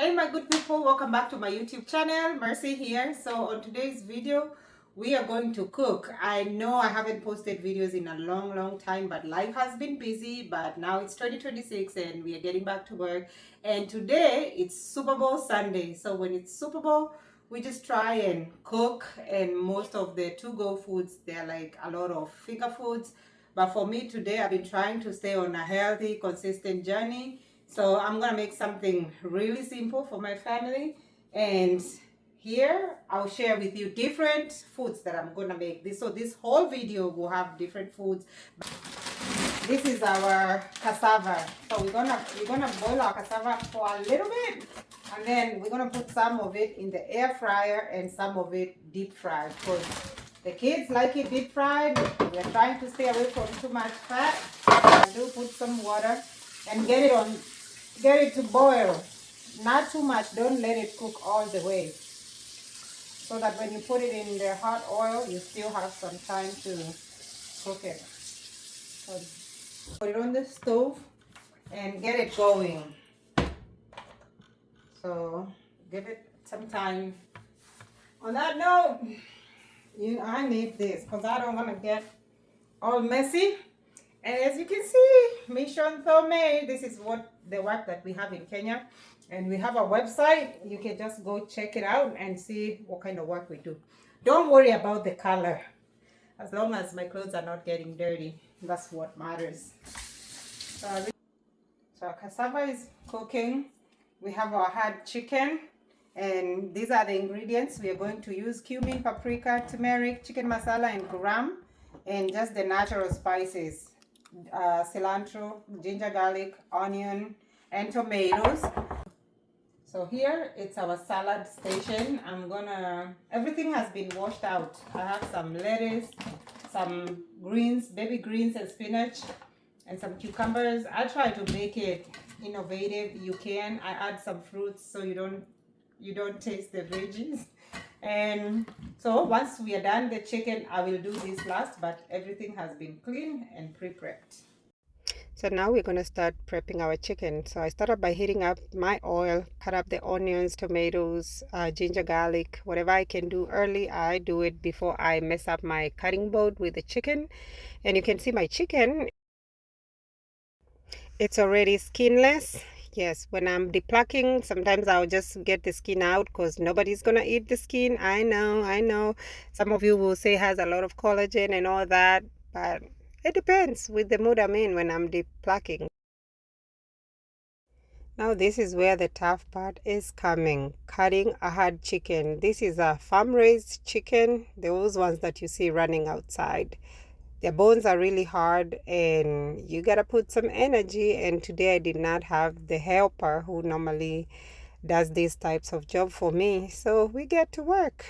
Hey my good people, welcome back to my YouTube channel. Mercy here. So on today's video we are going to cook. I know I haven't posted videos in a long time, but life has been busy. But now it's 2026 and we are getting back to work, and today it's Super Bowl Sunday. So when it's Super Bowl, we just try and cook, and most of the to-go foods, they're like a lot of finger foods. But for me today, I've been trying to stay on a healthy, consistent journey. So I'm gonna make something really simple for my family, and here I'll share with you different foods that I'm gonna make. So this whole video will have different foods. This is our cassava. So we're gonna boil our cassava for a little bit, and then we're gonna put some of it in the air fryer and some of it deep fried, because the kids like it deep fried. We're trying to stay away from too much fat. I do put some water and get it to boil, not too much. Don't let it cook all the way, so that when you put it in the hot oil, you still have some time to cook it. So put it on the stove and get it going. So give it some time. On that note, I need this because I don't want to get all messy. And as you can see, Mission Thome, this is what the work that we have in Kenya. And we have a website. You can just go check it out and see what kind of work we do. Don't worry about the color. As long as my clothes are not getting dirty, that's what matters. So our cassava is cooking. We have our hard chicken. And these are the ingredients. We are going to use cumin, paprika, turmeric, chicken masala, and garam. And just the natural spices. Cilantro, ginger, garlic, onion, and tomatoes. So here it's our salad station. Everything has been washed out. I have some lettuce, some greens, baby greens and spinach, and some cucumbers. I try to make it innovative. You can. I add some fruits so you don't taste the veggies. And so once we are done the chicken, I will do this last, but everything has been cleaned and pre-prepped. So now we're going to start prepping our chicken. So I started by heating up my oil, cut up the onions, tomatoes, ginger, garlic, whatever I can do early. I do it before I mess up my cutting board with the chicken. And you can see my chicken, it's already skinless. Yes, when I'm deplucking, sometimes I'll just get the skin out because nobody's going to eat the skin. I know. Some of you will say it has a lot of collagen and all that, but it depends with the mood I'm in when I'm deplucking. Now this is where the tough part is coming, cutting a hard chicken. This is a farm-raised chicken, those ones that you see running outside. Their bones are really hard and you gotta put some energy, and today I did not have the helper who normally does these types of job for me, so we get to work.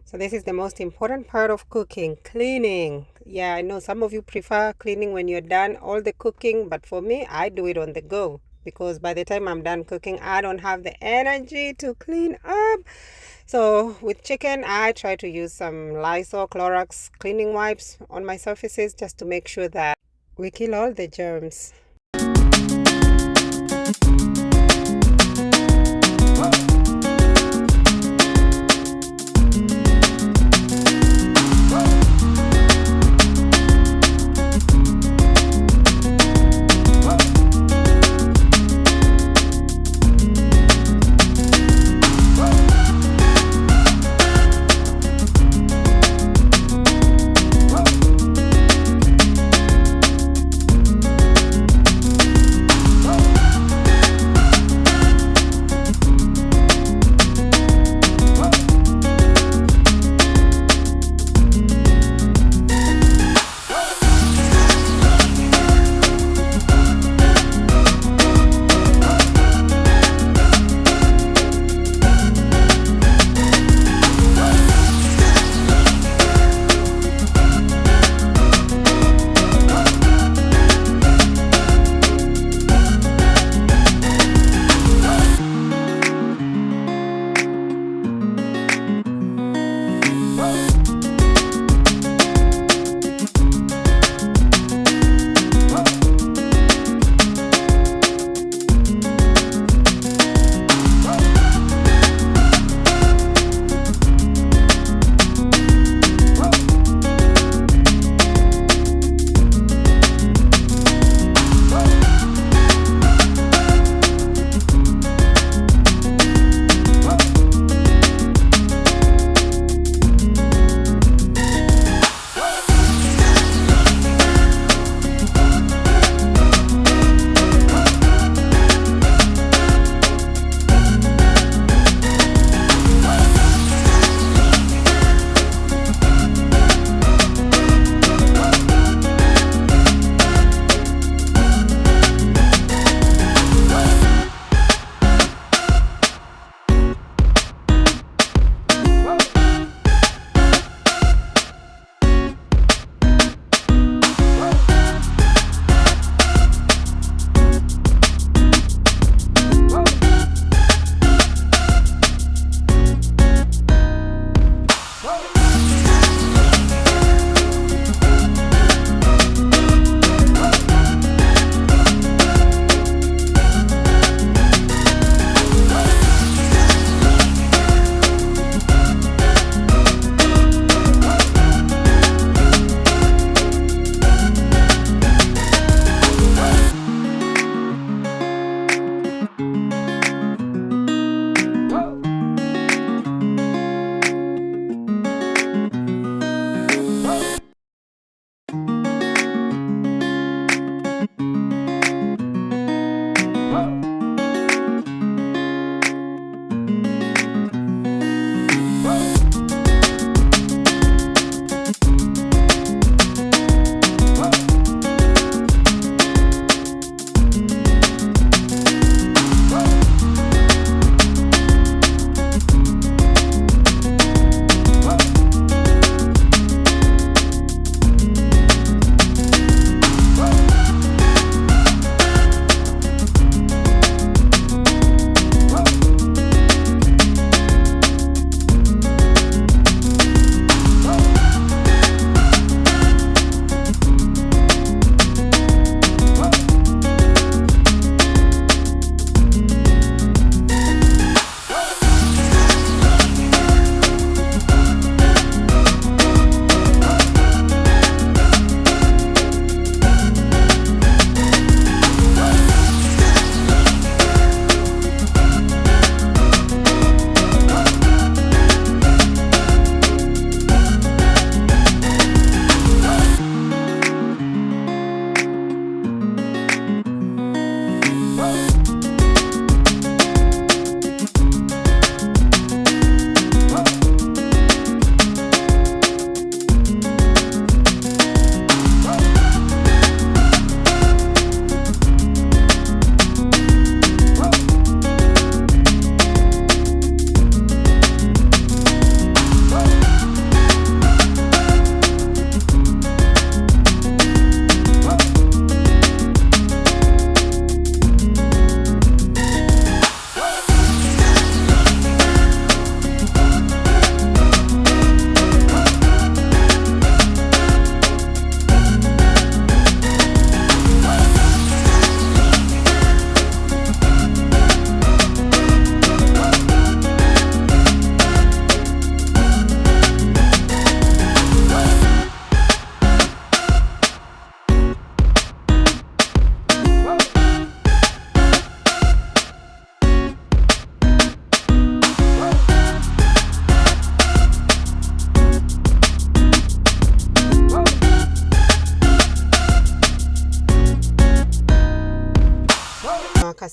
So this is the most important part of cooking, cleaning. Yeah, I know some of you prefer cleaning when you're done all the cooking, but for me, I do it on the go because by the time I'm done cooking, I don't have the energy to clean up. So with chicken, I try to use some Lysol, Clorox cleaning wipes on my surfaces just to make sure that we kill all the germs.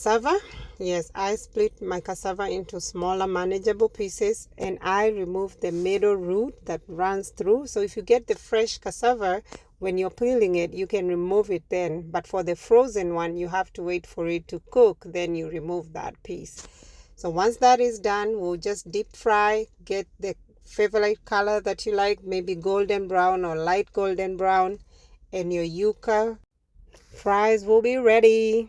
cassava. Yes, I split my cassava into smaller manageable pieces, and I remove the middle root that runs through. So if you get the fresh cassava, when you're peeling it, you can remove it then. But for the frozen one, you have to wait for it to cook, then you remove that piece. So once that is done, we'll just deep fry, get the favorite color that you like, maybe golden brown or light golden brown, and your yuca fries will be ready.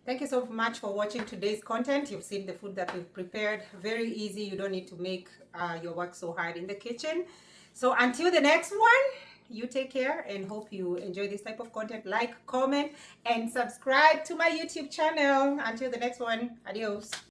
Thank you so much for watching today's content. You've seen the food that we've prepared. Very easy. You don't need to make your work so hard in the kitchen. So until the next one, you take care and hope you enjoy this type of content. Like, comment, and subscribe to my YouTube channel. Until the next one, adios.